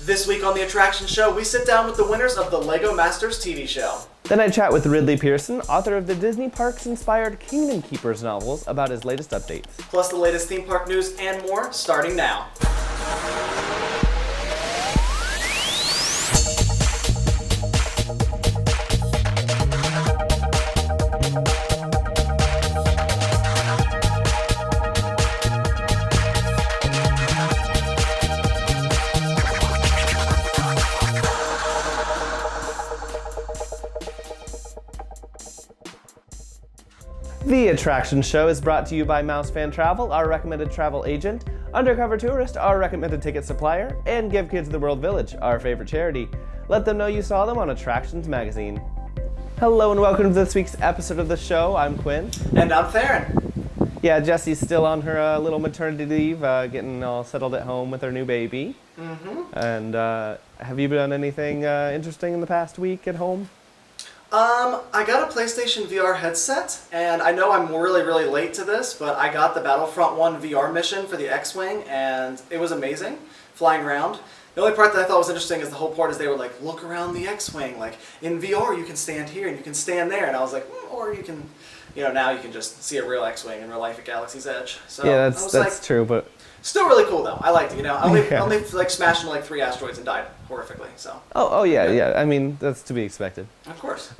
This week on the Attraction Show, we sit down with the winners of the LEGO Masters TV show. Then I chat with Ridley Pearson, author of the Disney Parks-inspired Kingdom Keepers novels, about his latest updates. Plus the latest theme park news and more, starting now. The Attraction Show is brought to you by Mouse Fan Travel, our recommended travel agent, Undercover Tourist, our recommended ticket supplier, and Give Kids the World Village, our favorite charity. Let them know you saw them on Attractions Magazine. Hello and welcome to this week's episode of the show. I'm Quinn. And I'm Theron. Yeah, Jessie's still on her little maternity leave, getting all settled at home with her new baby. Mm-hmm. And have you done anything interesting in the past week at home? I got a PlayStation VR headset, and I know I'm really late to this, but I got the Battlefront 1 VR mission for the X-Wing, and it was amazing, flying around. The only part that I thought was interesting is the whole part is they were like, look around the X-Wing, like, in VR you can stand here and you can stand there, and I was like, or you can, now you can just see a real X-Wing in real life at Galaxy's Edge. So yeah, that's true, but... Still really cool though. I liked it. I only like smashed into like 3 asteroids and died horrifically. So. Oh yeah. I mean, that's to be expected. Of course.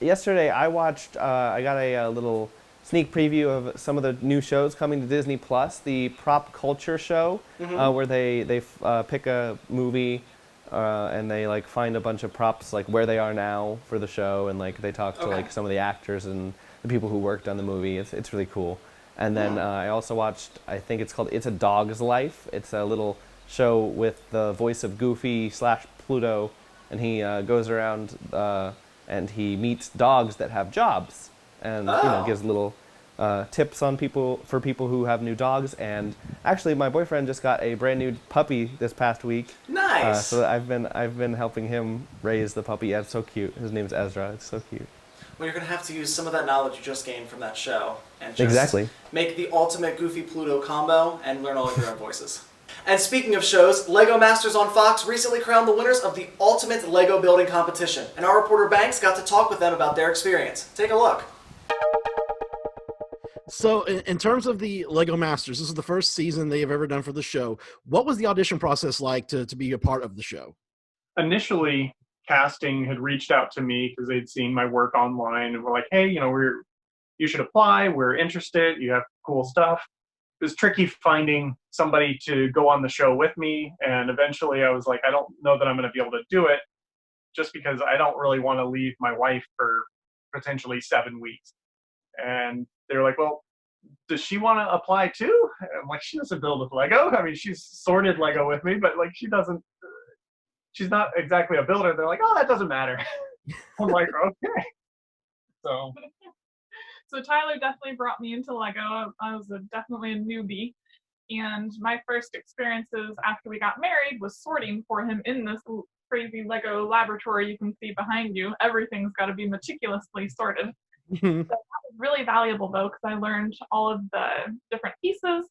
Yesterday I watched. I got a little sneak preview of some of the new shows coming to Disney Plus. The Prop Culture show, where they pick a movie, and they like find a bunch of props like where they are now for the show, and like they talk to like some of the actors and the people who worked on the movie. It's really cool. And then I also watched, I think it's called It's a Dog's Life. It's a little show with the voice of Goofy / Pluto, and he goes around and he meets dogs that have jobs, and gives little tips on people who have new dogs. And actually, my boyfriend just got a brand new puppy this past week. Nice. So I've been helping him raise the puppy. Yeah, it's so cute. His name's Ezra. It's so cute. Well, you're going to have to use some of that knowledge you just gained from that show and just make the ultimate Goofy Pluto combo and learn all of your own voices. And speaking of shows, LEGO Masters on Fox recently crowned the winners of the ultimate LEGO building competition, and our reporter Banks got to talk with them about their experience. Take a look. So in terms of the LEGO Masters, this is the first season they have ever done for the show. What was the audition process like to be a part of the show? Initially, casting had reached out to me because they'd seen my work online and were like, hey, you should apply. We're interested. You have cool stuff. It was tricky finding somebody to go on the show with me. And eventually I was like, I don't know that I'm going to be able to do it just because I don't really want to leave my wife for potentially 7 weeks. And they were like, well, does she want to apply too? And I'm like, she doesn't build with Lego. I mean, she's sorted Lego with me, but like she's not exactly a builder. They're like, oh, that doesn't matter. I'm like, okay. So Tyler definitely brought me into Lego. I was definitely a newbie. And my first experiences after we got married was sorting for him in this crazy Lego laboratory you can see behind you. Everything's got to be meticulously sorted. So that was really valuable though, because I learned all of the different pieces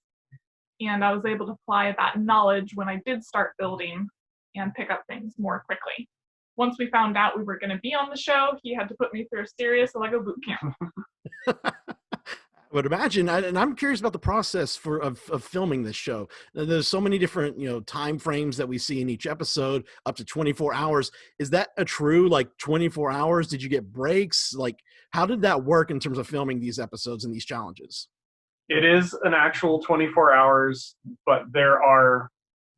and I was able to apply that knowledge when I did start building and pick up things more quickly. Once we found out we were going to be on the show, he had to put me through a serious Lego boot camp. I would imagine, and I'm curious about the process of filming this show. There's so many different time frames that we see in each episode, up to 24 hours. Is that a true 24 hours? Did you get breaks? Like, how did that work in terms of filming these episodes and these challenges? It is an actual 24 hours, but there are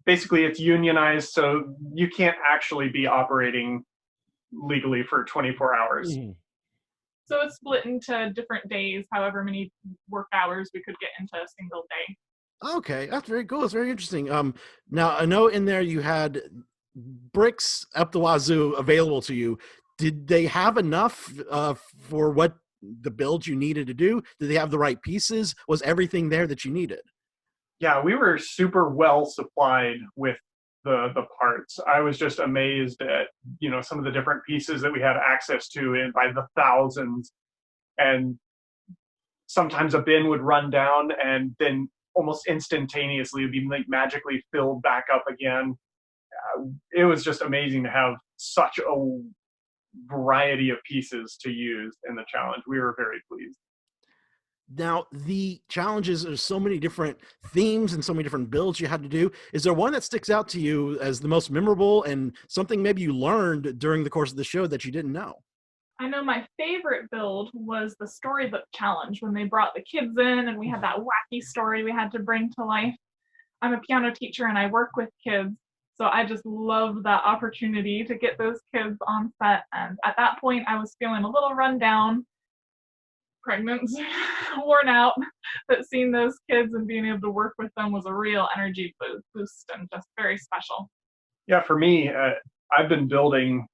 basically it's unionized, so you can't actually be operating legally for 24 hours. So it's split into different days, however many work hours we could get into a single day. Okay, that's very cool. It's very interesting. Now, I know in there you had bricks up the wazoo available to you. Did they have enough for what the build you needed to do? Did they have the right pieces? Was everything there that you needed? Yeah, we were super well supplied with the parts. I was just amazed at, some of the different pieces that we had access to in by the thousands. And sometimes a bin would run down and then almost instantaneously would be like magically filled back up again. it was just amazing to have such a variety of pieces to use in the challenge. We were very pleased. Now, the challenges, there's so many different themes and so many different builds you had to do. Is there one that sticks out to you as the most memorable and something maybe you learned during the course of the show that you didn't know? I know my favorite build was the storybook challenge when they brought the kids in and we had that wacky story we had to bring to life. I'm a piano teacher and I work with kids, so I just love that opportunity to get those kids on set. And at that point, I was feeling a little run down, pregnant, worn out, but seeing those kids and being able to work with them was a real energy boost and just very special. Yeah, for me, I've been building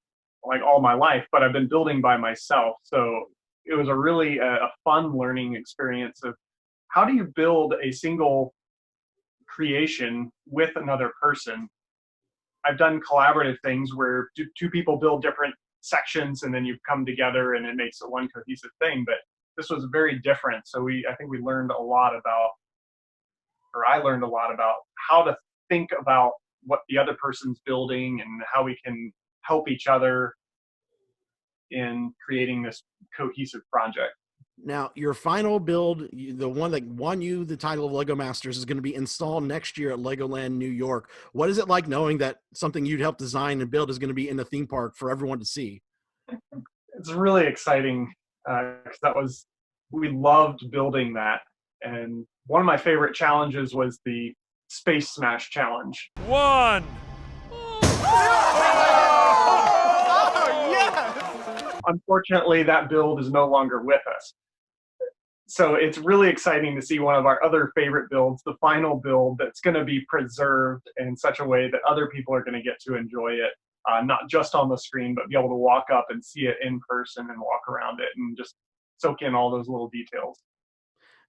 like all my life, but I've been building by myself. So it was a really a fun learning experience of how do you build a single creation with another person. I've done collaborative things where two people build different sections and then you come together and it makes a one cohesive thing, but this was very different. So I think we learned a lot about, or I learned a lot about how to think about what the other person's building and how we can help each other in creating this cohesive project. Now, your final build, the one that won you the title of Lego Masters, is going to be installed next year at Legoland New York. What is it like knowing that something you'd helped design and build is going to be in the theme park for everyone to see? It's really exciting because we loved building that. And one of my favorite challenges was the Space Smash Challenge. One. Unfortunately, that build is no longer with us. So it's really exciting to see one of our other favorite builds, the final build, that's going to be preserved in such a way that other people are going to get to enjoy it, not just on the screen, but be able to walk up and see it in person and walk around it and just soak in all those little details.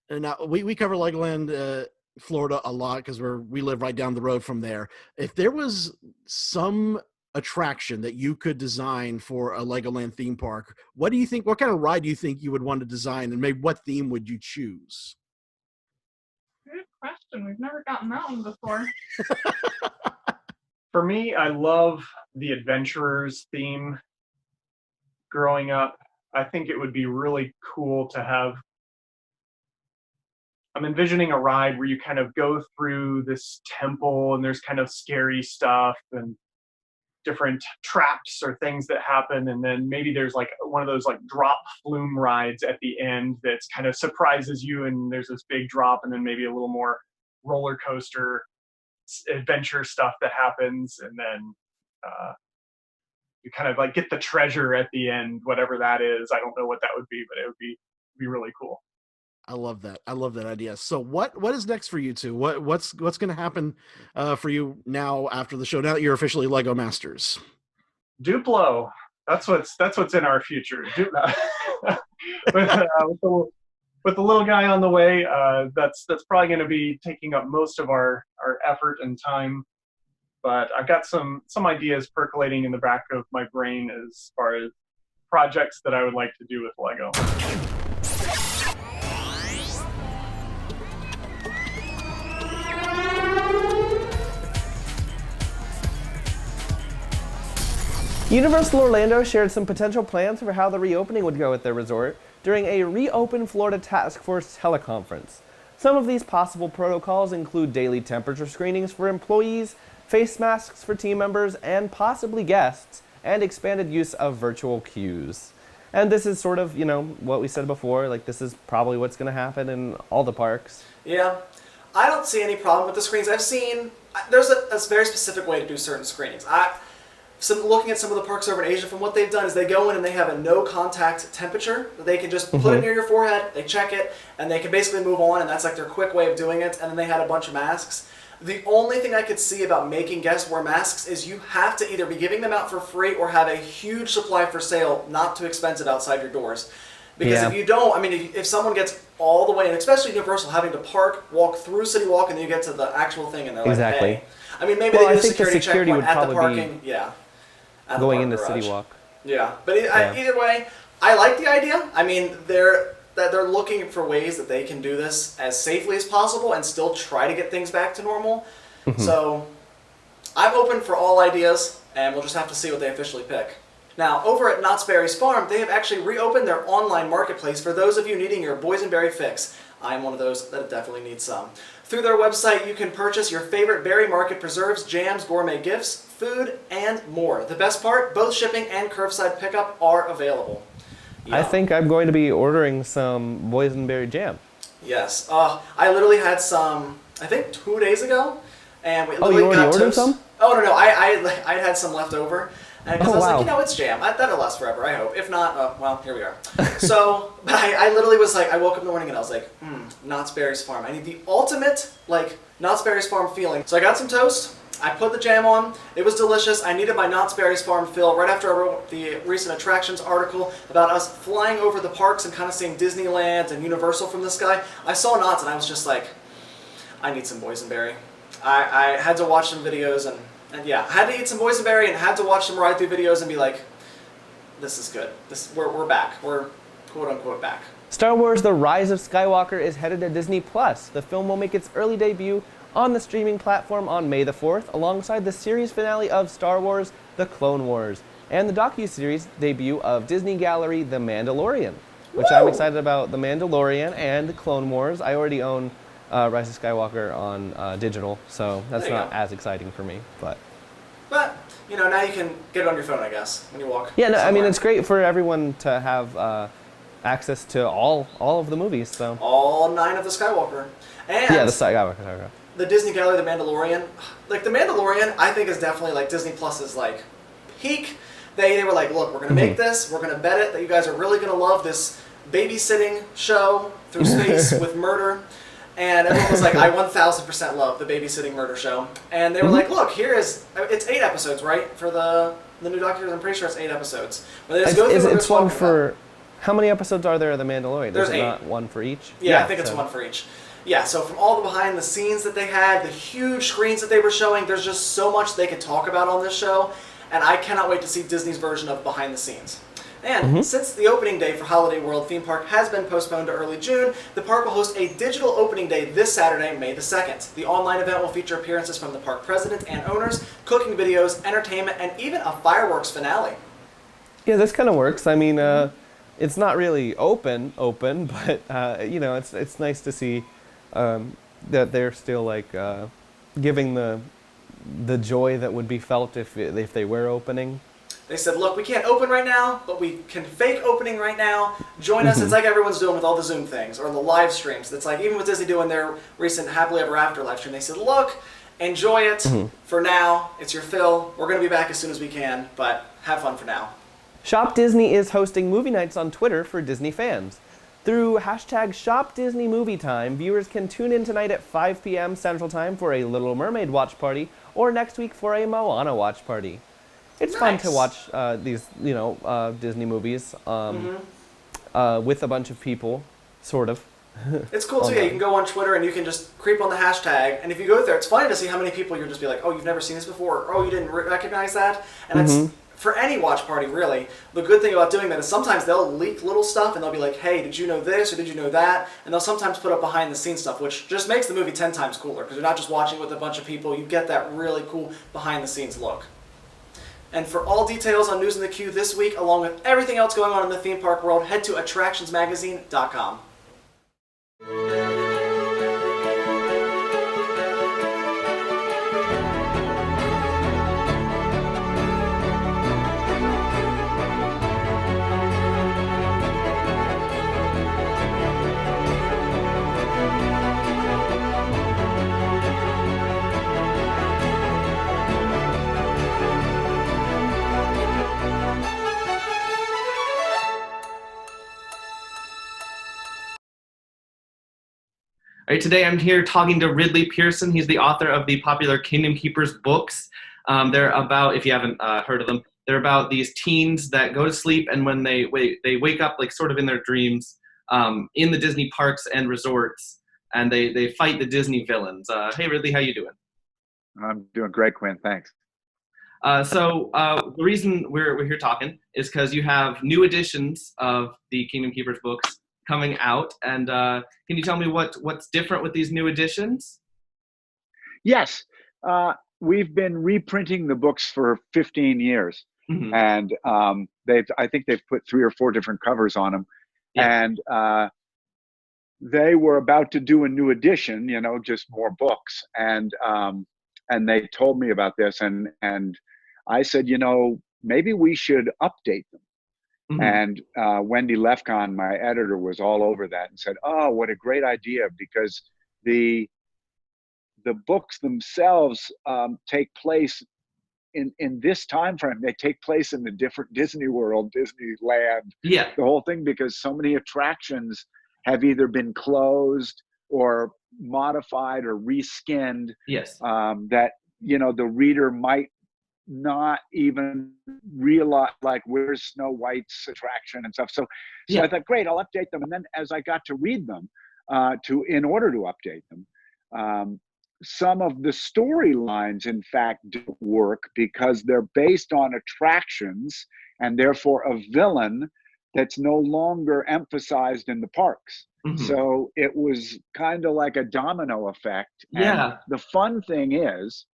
And now we cover Legoland, Florida a lot because we live right down the road from there. If there was some attraction that you could design for a Legoland theme park, what kind of ride do you think you would want to design, and maybe what theme would you choose? Good question. We've never gotten that one before. For me, I love the adventurers theme. Growing up, I think it would be really cool to have. I'm envisioning a ride where you kind of go through this temple and there's kind of scary stuff and different traps or things that happen, and then maybe there's like one of those like drop flume rides at the end that's kind of surprises you, and there's this big drop, and then maybe a little more roller coaster adventure stuff that happens, and then you kind of like get the treasure at the end, whatever that is. I don't know what that would be, but it would be really cool. I love that. I love that idea. So what is next for you two? What's going to happen for you now after the show? Now that you're officially Lego Masters, Duplo. That's what's in our future. With the little guy on the way, that's probably going to be taking up most of our effort and time. But I've got some ideas percolating in the back of my brain as far as projects that I would like to do with Lego. Universal Orlando shared some potential plans for how the reopening would go at their resort during a Reopen Florida Task Force teleconference. Some of these possible protocols include daily temperature screenings for employees, face masks for team members and possibly guests, and expanded use of virtual queues. And this is sort of, what we said before, like this is probably what's going to happen in all the parks. Yeah. I don't see any problem with the screens. I've seen, there's a very specific way to do certain screenings. Looking at some of the parks over in Asia, from what they've done is they go in and they have a no-contact temperature that they can just put it near your forehead, they check it, and they can basically move on, and that's like their quick way of doing it, and then they had a bunch of masks. The only thing I could see about making guests wear masks is you have to either be giving them out for free or have a huge supply for sale, not too expensive, outside your doors. Because if you don't, if someone gets all the way, and especially Universal, having to park, walk through City Walk, and then you get to the actual thing, and they're Exactly. like, hey. Maybe they do a security security checkpoint would at the probably parking. Yeah. Going into City Walk. Yeah, but either way, I like the idea. They're looking for ways that they can do this as safely as possible and still try to get things back to normal. So I'm open for all ideas, and we'll just have to see what they officially pick. Now, over at Knott's Berry's Farm, they have actually reopened their online marketplace for those of you needing your boysenberry fix. I'm one of those that definitely needs some. Through their website, you can purchase your favorite berry market preserves, jams, gourmet gifts, food, and more. The best part, both shipping and curbside pickup are available. I think I'm going to be ordering some boysenberry jam. Yes. I literally had some, I think 2 days ago. And we you already ordered toast. some? Oh, no. I had some left over. And because I was wow. like, it's jam. That'll last forever, I hope. If not, well, here we are. So, but I literally was like, I woke up in the morning and I was like, Knott's Berry's Farm. I need the ultimate, Knott's Berry's Farm feeling. So I got some toast. I put the jam on. It was delicious. I needed my Knott's Berry's Farm fill right after I wrote the recent attractions article about us flying over the parks and kind of seeing Disneyland and Universal from the sky. I saw Knott's and I was just like, I need some boysenberry. I had to watch some videos and yeah, I had to eat some boysenberry and had to watch some ride-through videos and be like, this is good. We're back. We're quote-unquote back. Star Wars The Rise of Skywalker is headed to Disney+. The film will make its early debut on the streaming platform on May the 4th, alongside the series finale of Star Wars The Clone Wars, and the docu-series debut of Disney Gallery The Mandalorian, which I'm excited about. The Mandalorian and The Clone Wars. I already own Rise of Skywalker on digital, so that's not as exciting for me. But now you can get it on your phone, I guess, when you walk. yeah, no, somewhere. I mean, it's great for everyone to have access to all of the movies. So all 9 of the Skywalker. And yeah, the Skywalker. the Disney Gallery, The Mandalorian. The Mandalorian, I think, is definitely Disney Plus's peak. They were like, look, we're gonna make this. We're gonna bet it that you guys are really gonna love this babysitting show through space with murder. And everyone was like, I 1000% love the babysitting murder show. And they were like, look, it's 8 episodes, right? For the new Doctor, I'm pretty sure it's 8 episodes. Where they just go through what It's they're one talking for. about. How many episodes are there of The Mandalorian? There's Is it 8. not one for each? Yeah, I think it's one for each. Yeah, so from all the behind the scenes that they had, the huge screens that they were showing, there's just so much they could talk about on this show. And I cannot wait to see Disney's version of behind the scenes. And since the opening day for Holiday World theme park has been postponed to early June, the park will host a digital opening day this Saturday, May the 2nd. The online event will feature appearances from the park president and owners, cooking videos, entertainment, and even a fireworks finale. Yeah, this kind of works. I mean, it's not really open, but it's nice to see that they're still giving the joy that would be felt if they were opening. They said, look, we can't open right now, but we can fake opening right now. Join us. It's like everyone's doing with all the Zoom things or the live streams. It's like even with Disney doing their recent Happily Ever After live stream, they said, look, enjoy it for now. It's your fill. We're going to be back as soon as we can, but have fun for now. Shop Disney is hosting movie nights on Twitter for Disney fans. Through hashtag #ShopDisneyMovieTime, viewers can tune in tonight at 5 p.m. Central Time for a Little Mermaid watch party or next week for a Moana watch party. It's fun to watch these, Disney movies with a bunch of people, sort of. It's cool too. Yeah, you can go on Twitter and you can just creep on the hashtag. And if you go there, it's funny to see how many people you'll just be like, oh, you've never seen this before. Or, oh, you didn't recognize that. And it's for any watch party, really. The good thing about doing that is sometimes they'll leak little stuff and they'll be like, hey, did you know this or did you know that? And they'll sometimes put up behind the scenes stuff, which just makes the movie 10 times cooler because you're not just watching with a bunch of people. You get that really cool behind the scenes look. And for all details on News in the Queue this week, along with everything else going on in the theme park world, head to attractionsmagazine.com. All right, today I'm here talking to Ridley Pearson. He's the author of the popular Kingdom Keepers books. They're about, if you haven't heard of them, they're about these teens that go to sleep and when they wake up sort of in their dreams in the Disney parks and resorts, and they fight the Disney villains. Hey, Ridley, how you doing? I'm doing great, Quinn. Thanks. So the reason we're here talking is because you have new editions of the Kingdom Keepers books coming out, and can you tell me what's different with these new editions? Yes. we've been reprinting the books for 15 years, Mhm. and I think they've put 3 or 4 different covers on them, Yeah. and they were about to do a new edition, just more books, and they told me about this, and I said, maybe we should update them. Mhm. And Wendy Lefkon, my editor, was all over that and said, "Oh, what a great idea!" Because the books themselves take place in this time frame. They take place in the different Disney World, Disneyland, Yeah. the whole thing, because so many attractions have either been closed or modified or reskinned, Yes. that the reader might not even realize, like, where's Snow White's attraction and stuff. So Yeah. I thought, great, I'll update them. And then as I got to read them, in order to update them, some of the storylines, in fact, don't work because they're based on attractions and therefore a villain that's no longer emphasized in the parks. Mhm. So it was kind of like a domino effect. And Yeah. the fun thing is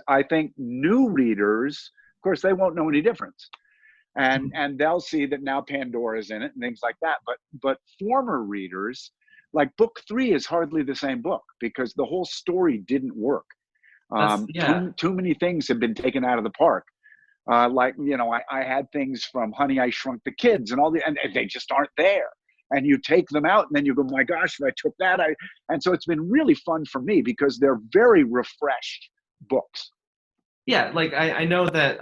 I think new readers, of course, they won't know any difference. And they'll see that now Pandora's in it and things like that. But former readers, like book 3 is hardly the same book because the whole story didn't work. Yeah. Too many things have been taken out of the park. I had things from Honey, I Shrunk the Kids and and they just aren't there. And you take them out and then you go, my gosh, if I took that. And so it's been really fun for me because they're very refreshed books. Yeah, like I know that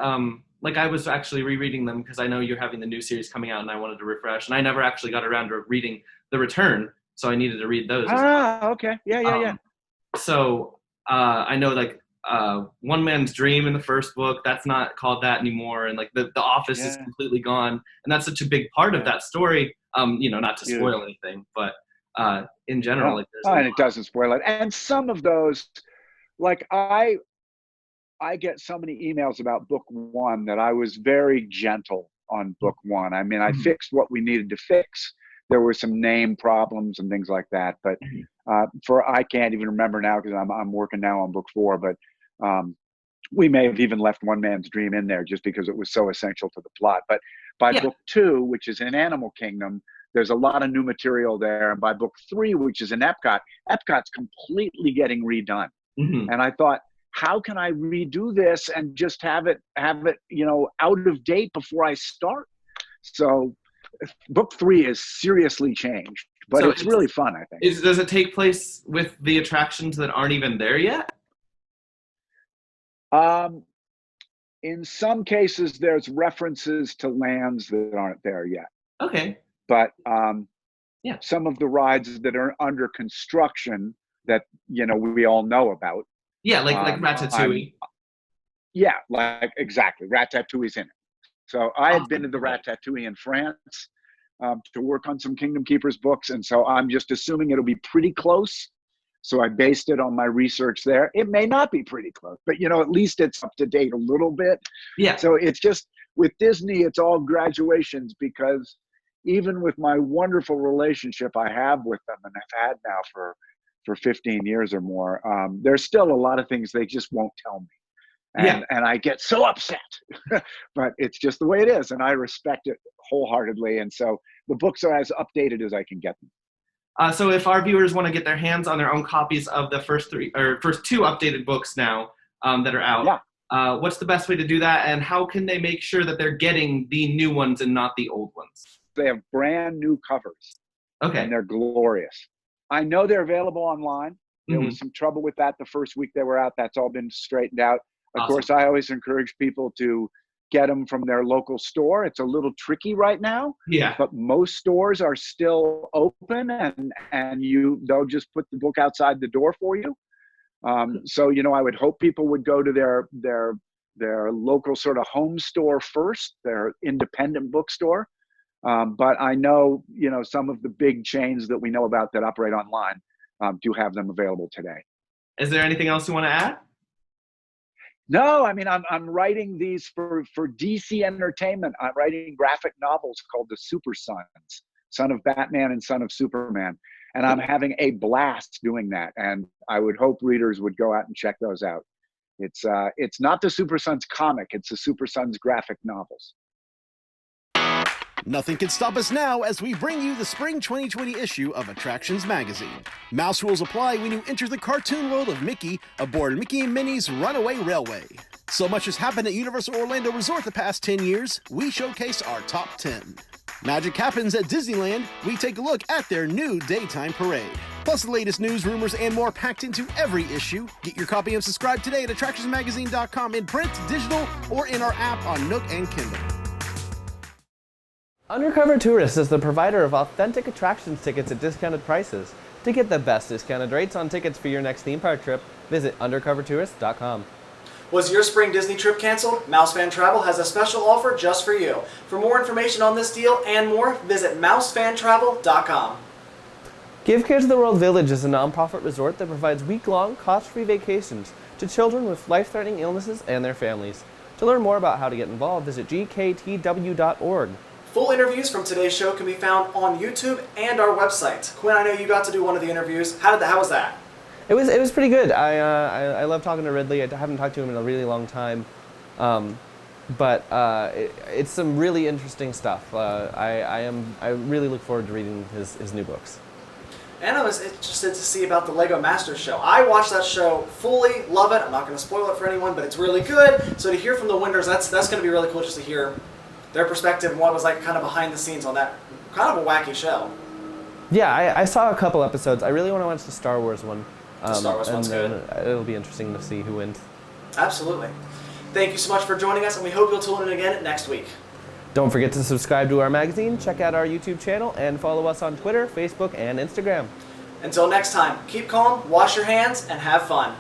like I was actually rereading them because I know you're having the new series coming out and I wanted to refresh, and I never actually got around to reading The Return, so I needed to read those as well. Okay. Yeah. So I know like One Man's Dream in the first book, that's not called that anymore, and like the Office is Yeah. completely gone, and that's such a big part of that story. Not to Yeah. spoil anything, but in general, like there's and it doesn't spoil it. And some of those, like I get so many emails about book 1 that I was very gentle on book 1. I mean, I fixed what we needed to fix. There were some name problems and things like that, but I can't even remember now because I'm working now on book 4. But we may have even left One Man's Dream in there just because it was so essential to the plot. But by book 2, which is in Animal Kingdom, there's a lot of new material there. And by book 3, which is in Epcot's completely getting redone. And I thought, how can I redo this and just have it, out of date before I start? So book 3 is seriously changed, but So it's really fun, I think. Does it take place with the attractions that aren't even there yet? In some cases, there's references to lands that aren't there yet. Okay. But Yeah. some of the rides that are under construction that, we all know about. Yeah, like Ratatouille. Yeah, like exactly. Ratatouille's in it. So I had been to the Ratatouille in France to work on some Kingdom Keepers books, and so I'm just assuming it'll be pretty close. So I based it on my research there. It may not be pretty close, but at least it's up to date a little bit. Yeah. So it's just with Disney, it's all graduations because even with my wonderful relationship I have with them and I've had now for 15 years or more, there's still a lot of things they just won't tell me. And I get so upset, but it's just the way it is. And I respect it wholeheartedly. And so the books are as updated as I can get them. So if our viewers want to get their hands on their own copies of the first 2 updated books now that are out, what's the best way to do that? And how can they make sure that they're getting the new ones and not the old ones? They have brand new covers. Okay. And they're glorious. I know they're available online. There was some trouble with that the first week they were out. That's all been straightened out. Of course, I always encourage people to get them from their local store. It's a little tricky right now. Yeah. But most stores are still open and they'll just put the book outside the door for you. So, I would hope people would go to their local sort of home store first, their independent bookstore. But I know, some of the big chains that we know about that operate online do have them available today. Is there anything else you want to add? No, I mean, I'm writing these for DC Entertainment. I'm writing graphic novels called The Super Sons, Son of Batman and Son of Superman. And I'm having a blast doing that. And I would hope readers would go out and check those out. It's not the Super Sons comic, it's the Super Sons graphic novels. Nothing can stop us now as we bring you the spring 2020 issue of Attractions Magazine. Mouse rules apply when you enter the cartoon world of Mickey aboard Mickey and Minnie's Runaway Railway. So much has happened at Universal Orlando Resort the past 10 years, we showcase our top 10. Magic happens at Disneyland, we take a look at their new daytime parade. Plus the latest news, rumors, and more packed into every issue. Get your copy and subscribe today at attractionsmagazine.com in print, digital, or in our app on Nook and Kindle. Undercover Tourist is the provider of authentic attractions tickets at discounted prices. To get the best discounted rates on tickets for your next theme park trip, visit undercovertourist.com. Was your spring Disney trip canceled? Mousefan Travel has a special offer just for you. For more information on this deal and more, visit mousefantravel.com. Give Care to the World Village is a nonprofit resort that provides week-long, cost-free vacations to children with life-threatening illnesses and their families. To learn more about how to get involved, visit gktw.org. Full interviews from today's show can be found on YouTube and our website. Quinn, I know you got to do one of the interviews. How was that? It was pretty good. I love talking to Ridley. I haven't talked to him in a really long time, but it's some really interesting stuff. I really look forward to reading his new books. And I was interested to see about the Lego Masters show. I watched that show fully, love it. I'm not going to spoil it for anyone, but it's really good. So to hear from the winners, that's going to be really cool just to hear their perspective and what was like kind of behind the scenes on that kind of a wacky show. Yeah, I saw a couple episodes. I really want to watch the Star Wars one. The Star Wars one's good. It'll be interesting to see who wins. Absolutely. Thank you so much for joining us, and we hope you'll tune in again next week. Don't forget to subscribe to our magazine, check out our YouTube channel, and follow us on Twitter, Facebook, and Instagram. Until next time, keep calm, wash your hands, and have fun.